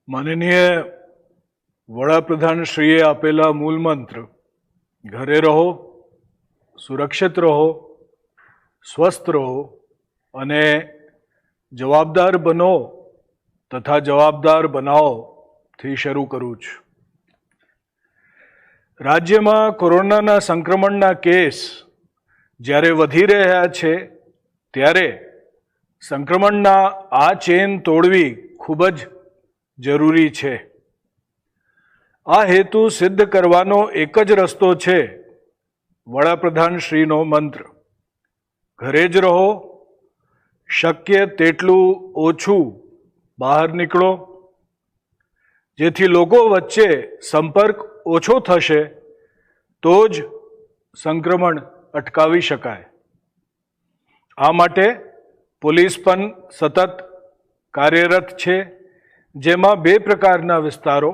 માનનીય વડાપ્રધાનશ્રીએ આપેલા મૂળ મંત્ર ઘરે રહો, સુરક્ષિત રહો, સ્વસ્થ રહો અને જવાબદાર બનો તથા જવાબદાર બનાવો થી શરૂ કરું છું। રાજ્યમાં કોરોનાના સંક્રમણના કેસ જ્યારે વધી રહ્યા છે ત્યારે સંક્રમણના આ ચેન તોડવી ખૂબ જ જરૂરી છે। આ હેતુ સિદ્ધ કરવાનો એક જ રસ્તો છે વડાપ્રધાનશ્રીનો મંત્ર ઘરે જ રહો, શક્ય તેટલું ઓછું બહાર નીકળો, જેથી લોકો વચ્ચે સંપર્ક ઓછો થશે તો જ સંક્રમણ અટકાવી શકાય। આ માટે પોલીસ પણ સતત કાર્યરત છે, જેમાં બે પ્રકારના વિસ્તારો,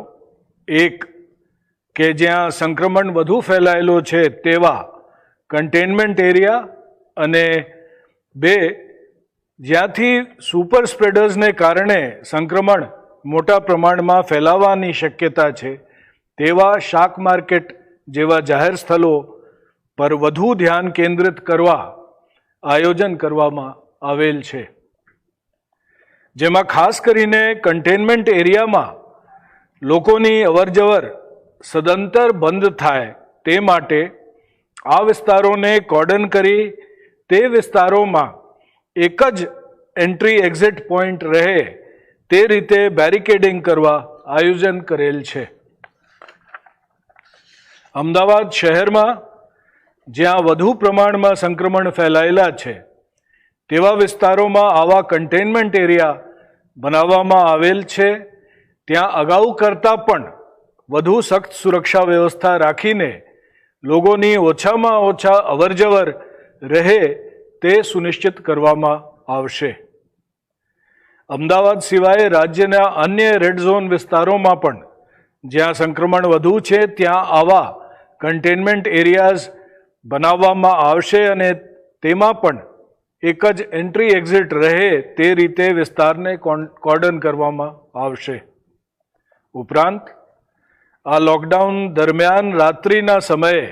એક કે જ્યાં સંક્રમણ વધુ ફેલાયેલો છે તેવા કન્ટેનમેન્ટ એરિયા અને બે જ્યાંથી સુપર સ્પ્રેડર્સને કારણે સંક્રમણ મોટા પ્રમાણમાં ફેલાવાની શક્યતા છે તેવા શાક માર્કેટ જેવા જાહેર સ્થળો પર વધુ ધ્યાન કેન્દ્રિત કરવા આયોજન કરવામાં આવેલ છે, જેમાં ખાસ કરીને કન્ટેનમેન્ટ એરિયામાં લોકોની અવરજવર સદંતર બંધ થાય તે માટે આ વિસ્તારોને કોર્ડન કરી તે વિસ્તારોમાં એક જ એન્ટ્રી એક્ઝિટ પોઈન્ટ રહે તે રીતે બેરિકેડિંગ કરવા આયોજન કરેલ છે। અમદાવાદ શહેરમાં જ્યાં વધુ પ્રમાણમાં સંક્રમણ ફેલાયેલા છે તેવા વિસ્તારોમાં આવા કન્ટેનમેન્ટ એરિયા બનાવવામાં આવેલ છે। ત્યાં અગાઉ કરતાં પણ વધુ સખ્ત સુરક્ષા વ્યવસ્થા રાખીને લોકોની ઓછામાં ઓછા અવરજવર રહે તે સુનિશ્ચિત કરવામાં આવશે। અમદાવાદ સિવાય રાજ્યના અન્ય રેડ ઝોન વિસ્તારોમાં પણ જ્યાં સંક્રમણ વધુ છે ત્યાં આવા કન્ટેનમેન્ટ એરિયાઝ બનાવવામાં આવશે અને તેમાં પણ એક જ એન્ટ્રી એક્ઝિટ રહે તે રીતે વિસ્તારને કોર્ડન કરવામાં આવશે। ઉપરાંત આ લોકડાઉન દરમિયાન રાત્રિના સમયે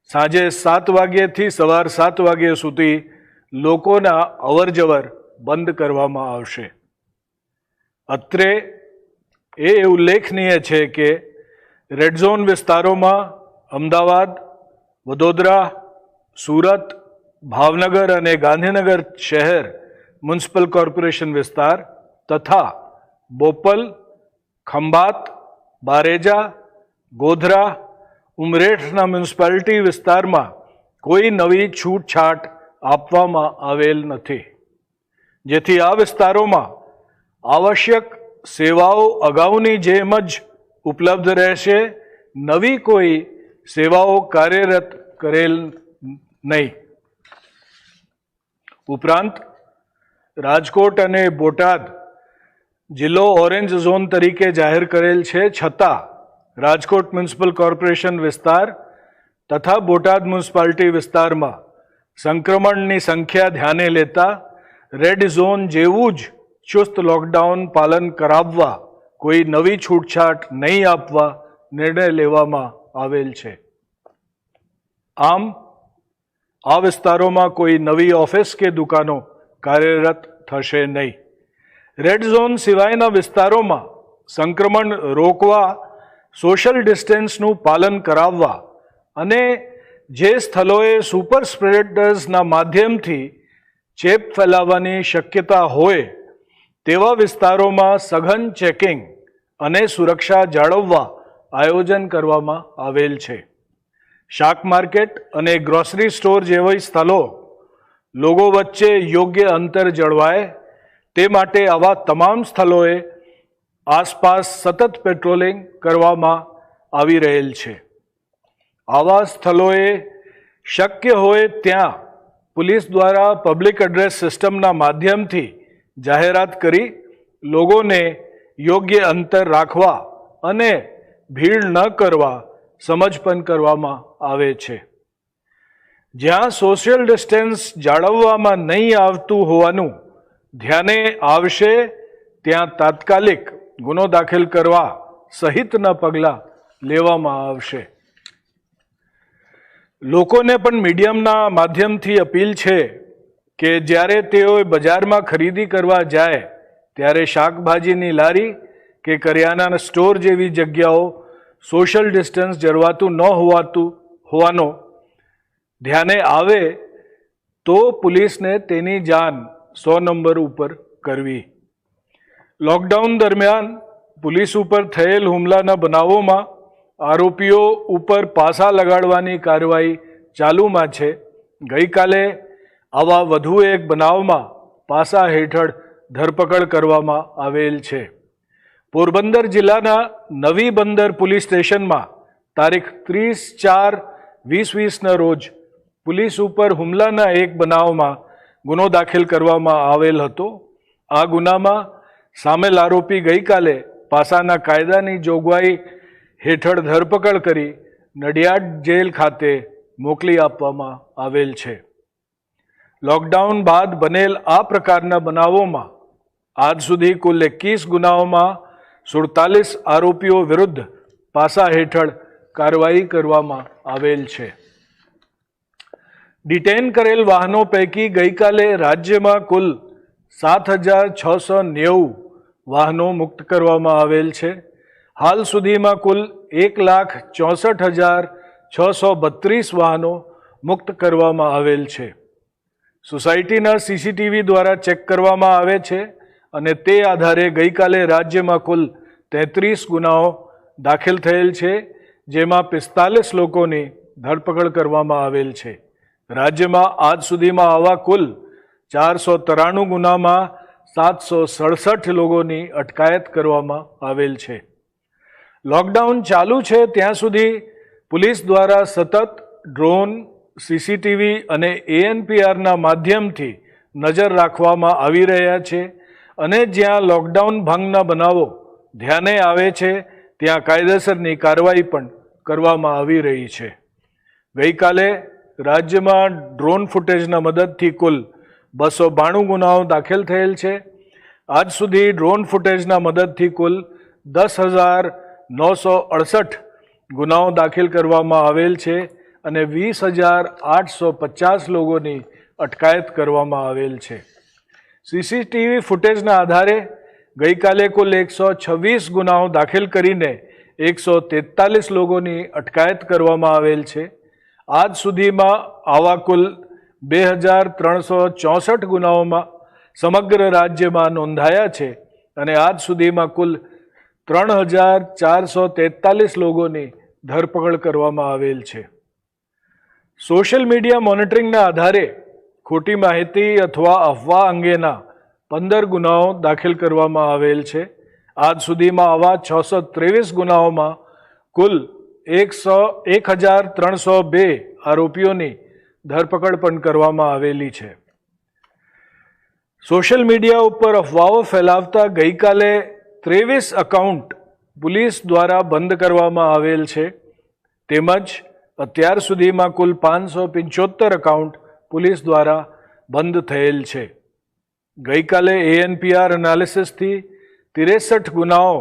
સાંજે 7 વાગ્યાથી સવાર 7 વાગ્યા સુધી લોકોના અવરજવર બંધ કરવામાં આવશે। અત્રે એ ઉલ્લેખનીય છે કે રેડ ઝોન વિસ્તારોમાં અમદાવાદ, વડોદરા, સુરત, ભાવનગર અને ગાંધીનગર શહેર મ્યુનિસિપલ કોર્પોરેશન વિસ્તાર તથા બોપલ, ખંભાત, બારેજા, ગોધરા, ઉમરેઠના મ્યુનિસિપાલિટી વિસ્તારમાં કોઈ નવી છૂટછાટ આપવામાં આવેલ નથી, જેથી આ વિસ્તારોમાં આવશ્યક સેવાઓ અગાઉની જેમ જ ઉપલબ્ધ રહેશે, નવી કોઈ સેવાઓ કાર્યરત કરેલ નહીં। ઉપરાંત રાજકોટ અને બોટાદ જિલ્લો ઓરેન્જ ઝોન તરીકે જાહેર કરેલ છે, છતાં રાજકોટ મ્યુનિસિપલ કોર્પોરેશન વિસ્તાર તથા બોટાદ મ્યુનિસિપાલિટી વિસ્તારમાં સંક્રમણની સંખ્યા ધ્યાને લેતા રેડ ઝોન જેવું જ ચુસ્ત લોકડાઉન પાલન કરાવવા કોઈ નવી છૂટછાટ નહીં આપવા નિર્ણય લેવામાં આવેલ છે। આમ આ વિસ્તારોમાં કોઈ નવી ઓફિસ કે દુકાનો કાર્યરત થશે નહીં। રેડ ઝોન સિવાયના વિસ્તારોમાં સંક્રમણ રોકવા સોશિયલ ડિસ્ટન્સનું પાલન કરાવવા અને જે સ્થળોએ સુપર સ્પ્રેડર્સના માધ્યમથી ચેપ ફેલાવવાની શક્યતા હોય તેવા વિસ્તારોમાં સઘન ચેકિંગ અને સુરક્ષા જાળવવા આયોજન કરવામાં આવેલ છે। શાક માર્કેટ અને ગ્રોસરી સ્ટોર જેવા સ્થળો લોકો વચ્ચે યોગ્ય અંતર જળવાય તે માટે આવા તમામ સ્થળોએ આસપાસ સતત પેટ્રોલિંગ કરવામાં આવી રહેલ છે। આવા સ્થળોએ શક્ય હોય ત્યાં પોલીસ દ્વારા પબ્લિક એડ્રેસ સિસ્ટમના માધ્યમથી જાહેરાત કરી લોકોને યોગ્ય અંતર રાખવા અને ભીડ ન કરવા સમજ પણ કરવામાં આવે છે। જ્યાં સોશિયલ ડિસ્ટન્સ જાળવવામાં નહીં આવતું હોવાનું ધ્યાને આવશે ત્યાં તાત્કાલિક ગુનો દાખલ કરવા સહિતના પગલાં લેવામાં આવશે. લોકોને પણ મીડિયમના માધ્યમથી અપીલ છે કે જ્યારે તેઓ બજારમાં ખરીદી કરવા જાય ત્યારે શાકભાજીની લારી કે કરિયાણાના સ્ટોર જેવી જગ્યાઓ સોશિયલ ડિસ્ટન્સ જળવાતું ન હોવાનો ધ્યાને આવે તો પોલીસને તેની જાણ 100 નંબર ઉપર કરવી. લોકડાઉન દરમિયાન પોલીસ ઉપર થયેલ હુમલાના બનાવોમાં આરોપીઓ ઉપર પાસા લગાડવાની કાર્યવાહી ચાલુમાં છે. ગઈકાલે આવા વધુ એક બનાવમાં પાસા હેઠળ ધરપકડ કરવામાં આવેલ છે. પોરબંદર જિલ્લાના નવી બંદર પોલીસ સ્ટેશનમાં તારીખ 30/4/2020ના રોજ પોલીસ ઉપર હુમલાના એક બનાવમાં ગુનો દાખલ કરવામાં આવેલ હતો. આ ગુનામાં સામેલ આરોપી ગઈકાલે પાસાના કાયદાની જોગવાઈ હેઠળ ધરપકડ કરી નડિયાદ જેલ ખાતે મોકલી આપવામાં આવેલ છે. લોકડાઉન બાદ બનેલ આ પ્રકારના બનાવોમાં આજ સુધી કુલ 21 ગુનાઓમાં 47 આરોપીઓ વિરુદ્ધ પાસા હેઠળ કાર્યવાહી કરવામાં આવેલ છે. ડિટેન કરેલ વાહનો પૈકી ગઈકાલે રાજ્યમાં કુલ 7,690 વાહનો મુક્ત કરવામાં આવેલ છે. હાલ સુધીમાં કુલ 1,64,632 વાહનો મુક્ત કરવામાં આવેલ છે. સોસાયટીના સીસીટીવી દ્વારા ચેક કરવામાં આવે છે અને તે આધારે ગઈકાલે રાજ્યમાં કુલ 33 ગુનાઓ દાખલ થયેલ છે, જેમાં 45 લોકોની ધરપકડ કરવામાં આવેલ છે. રાજ્યમાં આજ સુધીમાં આવા કુલ 493 ગુનામાં 767 લોકોની અટકાયત કરવામાં આવેલ છે. લોકડાઉન ચાલુ છે ત્યાં સુધી પોલીસ દ્વારા સતત ડ્રોન, સીસીટીવી અને ANPRના માધ્યમથી નજર રાખવામાં આવી રહ્યા છે અને જ્યાં લોકડાઉન ભંગના બનાવો ધ્યાને આવે છે ત્યાં કાયદેસરની કાર્યવાહી પણ કરવામાં આવી રહી છે. ગઈકાલે રાજ્યમાં ડ્રોન ફૂટેજના મદદથી કુલ 292 ગુનાઓ દાખલ થયેલ છે. આજ સુધી ડ્રોન ફૂટેજના મદદથી કુલ 10,968 ગુનાઓ દાખલ કરવામાં આવેલ છે અને 20,850 લોકોની અટકાયત કરવામાં આવેલ છે. સીસીટીવી ફૂટેજના આધારે ગઈકાલે કુલ 126 ગુનાઓ દાખલ કરીને 143 લોકોની અટકાયત કરવામાં આવેલ છે. આજ સુધીમાં આવા કુલ 2,364 ગુનાઓમાં સમગ્ર રાજ્યમાં નોંધાયા છે અને આજ સુધીમાં કુલ 3,443 લોકોની ધરપકડ કરવામાં આવેલ છે. સોશિયલ મીડિયા મોનિટરિંગના આધારે ખોટી માહિતી અથવા અફવા અંગેના 15 ગુનાઓ દાખલ કરવામાં આવેલ છે. આજ સુધીમાં આવા 623 ગુનાઓમાં કુલ 1,302 આરોપીઓની ધરપકડ પણ કરવામાં આવેલી છે. સોશિયલ મીડિયા ઉપર અફવાઓ ફેલાવતા ગઈકાલે 23 એકાઉન્ટ પોલીસ દ્વારા બંધ કરવામાં આવેલ છે, તેમજ અત્યાર સુધીમાં કુલ 575 એકાઉન્ટ પોલીસ દ્વારા બંધ થયેલ છે. ગઈકાલે ANPR એનાલિસિસથી 63 ગુનાઓ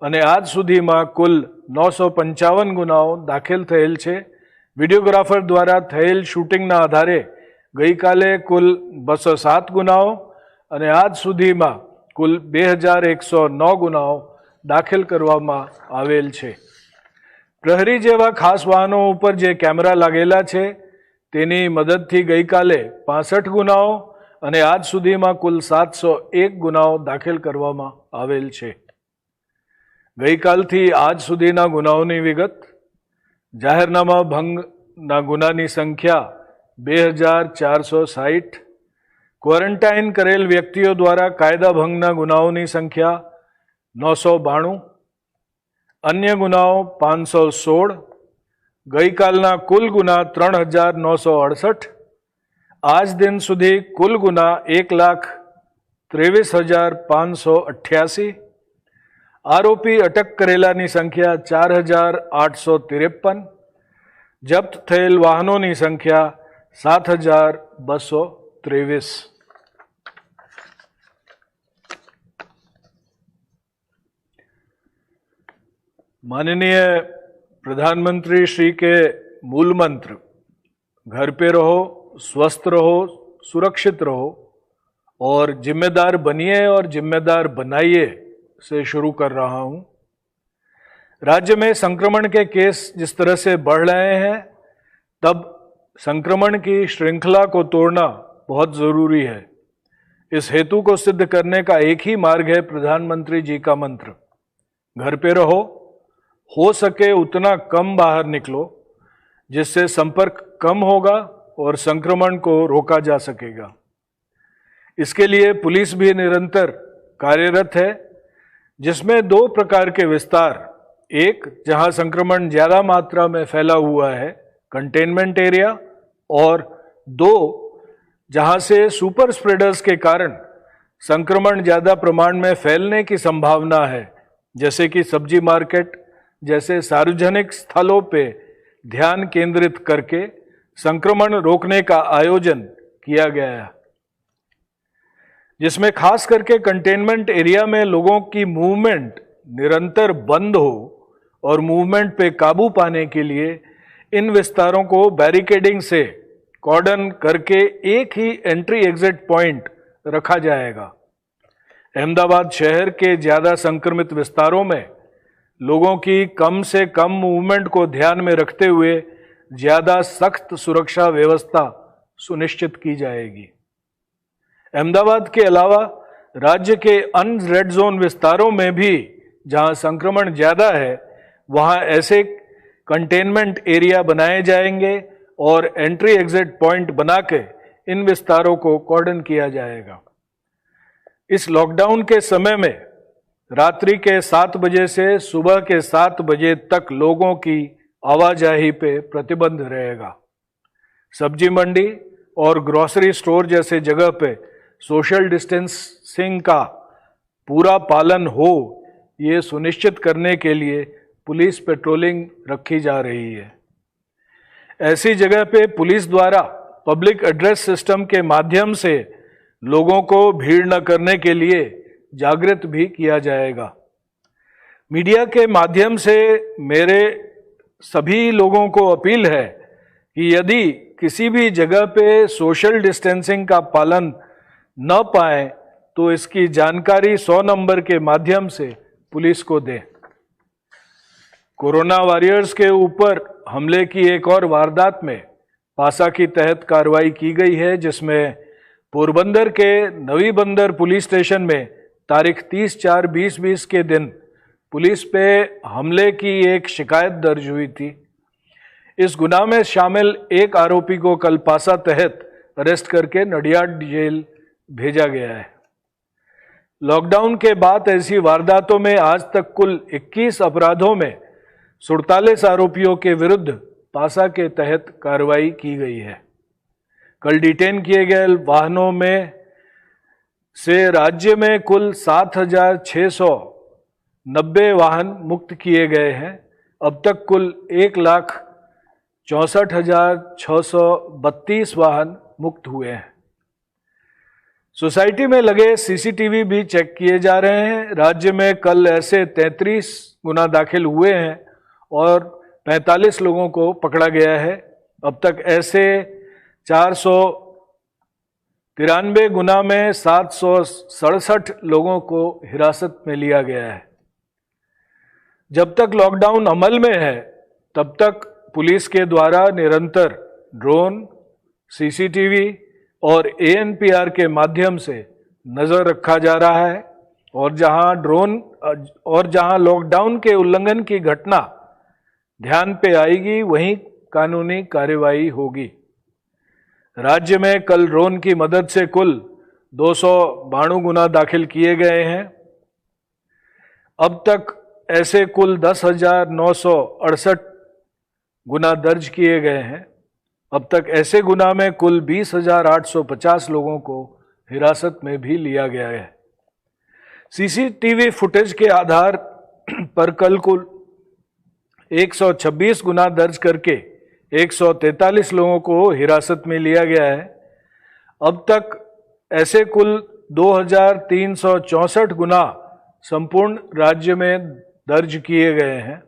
અને આજ સુધીમાં કુલ 955 ગુનાઓ દાખલ થયેલ છે. વિડીયોગ્રાફર દ્વારા થયેલ શૂટિંગના આધારે ગઈકાલે કુલ 207 ગુનાઓ અને આજ સુધીમાં કુલ 2,109 ગુનાઓ દાખલ કરવામાં આવેલ છે. પ્રહરી જેવા ખાસ વાહનો ઉપર જે કેમેરા લાગેલા છે તેની મદદથી ગઈકાલે 65 ગુનાઓ અને આજ સુધીમાં કુલ 701 ગુનાઓ દાખલ કરવામાં આવેલ છે. ગઈકાલથી આજ સુધીના ગુનાઓની વિગત: જાહેરનામા ભંગના ગુનાની સંખ્યા 2,460, ક્વોરન્ટાઇન કરેલ વ્યક્તિઓ દ્વારા કાયદા ભંગના ગુનાઓની સંખ્યા 992, અન્ય ગુનાઓ 516. ગઈકાલના કુલ ગુના 3,968. આજ દિન સુધી કુલ ગુના 1,23,588. આરોપી અટક કરેલાની સંખ્યા 4,853. જપ્ત થયેલ વાહનોની સંખ્યા 7,223. माननीय प्रधानमंत्री श्री के मूल मंत्र घर पे रहो, स्वस्थ रहो, सुरक्षित रहो और जिम्मेदार बनिए और जिम्मेदार बनाइए से शुरू कर रहा हूं। राज्य में संक्रमण के केस जिस तरह से बढ़ रहे हैं, तब संक्रमण की श्रृंखला को तोड़ना बहुत जरूरी है। इस हेतु को सिद्ध करने का एक ही मार्ग है प्रधानमंत्री जी का मंत्र, घर पे रहो, हो सके उतना कम बाहर निकलो, जिससे संपर्क कम होगा और संक्रमण को रोका जा सकेगा। इसके लिए पुलिस भी निरंतर कार्यरत है, जिसमें 2 प्रकार के विस्तार, एक जहां संक्रमण ज्यादा मात्रा में फैला हुआ है, कंटेनमेंट एरिया, और 2 जहां से सुपर स्प्रेडर्स के कारण संक्रमण ज्यादा प्रमाण में फैलने की संभावना है, जैसे कि सब्जी मार्केट जैसे सार्वजनिक स्थलों पे ध्यान केंद्रित करके संक्रमण रोकने का आयोजन किया गया है, जिसमें खास करके कंटेनमेंट एरिया में लोगों की मूवमेंट निरंतर बंद हो और मूवमेंट पे काबू पाने के लिए इन विस्तारों को बैरिकेडिंग से कॉर्डन करके एक ही एंट्री एग्जिट पॉइंट रखा जाएगा। अहमदाबाद शहर के ज्यादा संक्रमित विस्तारों में लोगों की कम से कम मूवमेंट को ध्यान में रखते हुए ज्यादा सख्त सुरक्षा व्यवस्था सुनिश्चित की जाएगी। अहमदाबाद के अलावा राज्य के अन्य रेड जोन विस्तारों में भी जहां संक्रमण ज्यादा है, वहां ऐसे कंटेनमेंट एरिया बनाए जाएंगे और एंट्री एग्जिट पॉइंट बना के इन विस्तारों को कॉर्डन किया जाएगा। इस लॉकडाउन के समय में रात्रि के 7 बजे से सुबह के 7 बजे तक लोगों की आवाजाही पे प्रतिबंध रहेगा। सब्जी मंडी और ग्रोसरी स्टोर जैसे जगह पे सोशल डिस्टेंसिंग का पूरा पालन हो, ये सुनिश्चित करने के लिए पुलिस पेट्रोलिंग रखी जा रही है। ऐसी जगह पे पुलिस द्वारा पब्लिक एड्रेस सिस्टम के माध्यम से लोगों को भीड़ न करने के लिए जागृत भी किया जाएगा। मीडिया के माध्यम से मेरे सभी लोगों को अपील है कि यदि किसी भी जगह पे सोशल डिस्टेंसिंग का पालन न पाए तो इसकी जानकारी 100 नंबर के माध्यम से पुलिस को दें। कोरोना वॉरियर्स के ऊपर हमले की एक और वारदात में पासा की तहत कार्रवाई की गई है, जिसमें पोरबंदर के नवी बंदर पुलिस स्टेशन में तारीख 30/4/2020 के दिन पुलिस पे हमले की एक शिकायत दर्ज हुई थी। इस गुनाह में शामिल एक आरोपी को कल पासा तहत अरेस्ट करके नडियाड जेल भेजा गया है। लॉकडाउन के बाद ऐसी वारदातों में आज तक कुल 21 अपराधों में 47 आरोपियों के विरुद्ध पासा के तहत कार्रवाई की गई है। कल डिटेन किए गए वाहनों में से राज्य में कुल 7,690 वाहन मुक्त किए गए हैं। अब तक कुल 1,64,632 वाहन मुक्त हुए हैं। सोसाइटी में लगे सीसीटीवी भी चेक किए जा रहे हैं। राज्य में कल ऐसे 33 गुना दाखिल हुए हैं और 45 लोगों को पकड़ा गया है। अब तक ऐसे 493 गुना में 767 लोगों को हिरासत में लिया गया है। जब तक लॉकडाउन अमल में है, तब तक पुलिस के द्वारा निरंतर ड्रोन, सीसीटीवी और एएनपीआर के माध्यम से नजर रखा जा रहा है और जहां लॉकडाउन के उल्लंघन की घटना ध्यान पे आएगी, वहीं कानूनी कार्यवाही होगी। राज्य में कल ड्रोन की मदद से कुल 292 गुना दाखिल किए गए हैं। अब तक ऐसे कुल 10,968 गुना दर्ज किए गए हैं। अब तक ऐसे गुना में कुल 20,850 लोगों को हिरासत में भी लिया गया है। सीसीटीवी फुटेज के आधार पर कल कुल 126 गुना दर्ज करके 143 लोगों को हिरासत में लिया गया है। अब तक ऐसे कुल 2,364 गुना संपूर्ण राज्य में दर्ज किए गए हैं।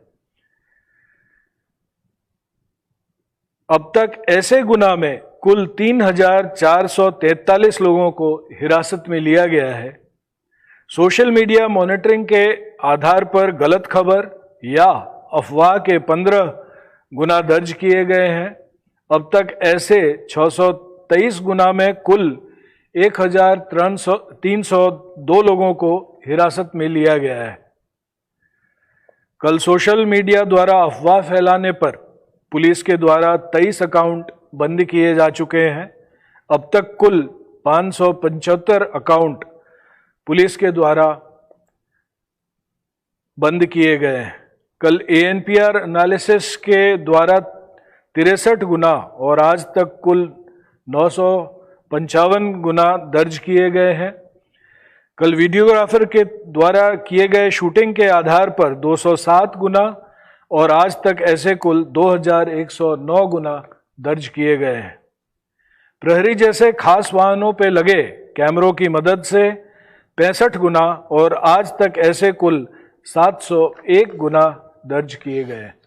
अब तक ऐसे गुना में कुल 3,443 लोगों को हिरासत में लिया गया है। सोशल मीडिया मॉनिटरिंग के आधार पर गलत खबर या अफवाह के 15 गुना दर्ज किए गए हैं। अब तक ऐसे 623 गुना में कुल 1,302 लोगों को हिरासत में लिया गया है। कल सोशल मीडिया द्वारा अफवाह फैलाने पर पुलिस के द्वारा 23 अकाउंट बंद किए जा चुके हैं। अब तक कुल 575 अकाउंट पुलिस के द्वारा बंद किए गए हैं। कल ANPR एनालिसिस के द्वारा 63 गुना और आज तक कुल 955 गुना दर्ज किए गए हैं। कल वीडियोग्राफर के द्वारा किए गए शूटिंग के आधार पर 207 गुना और आज तक ऐसे कुल 2109 गुना दर्ज किए गए हैं। प्रहरी जैसे खास वाहनों पर लगे कैमरों की मदद से 65 गुना और आज तक ऐसे कुल 701 गुना दर्ज किए गए हैं।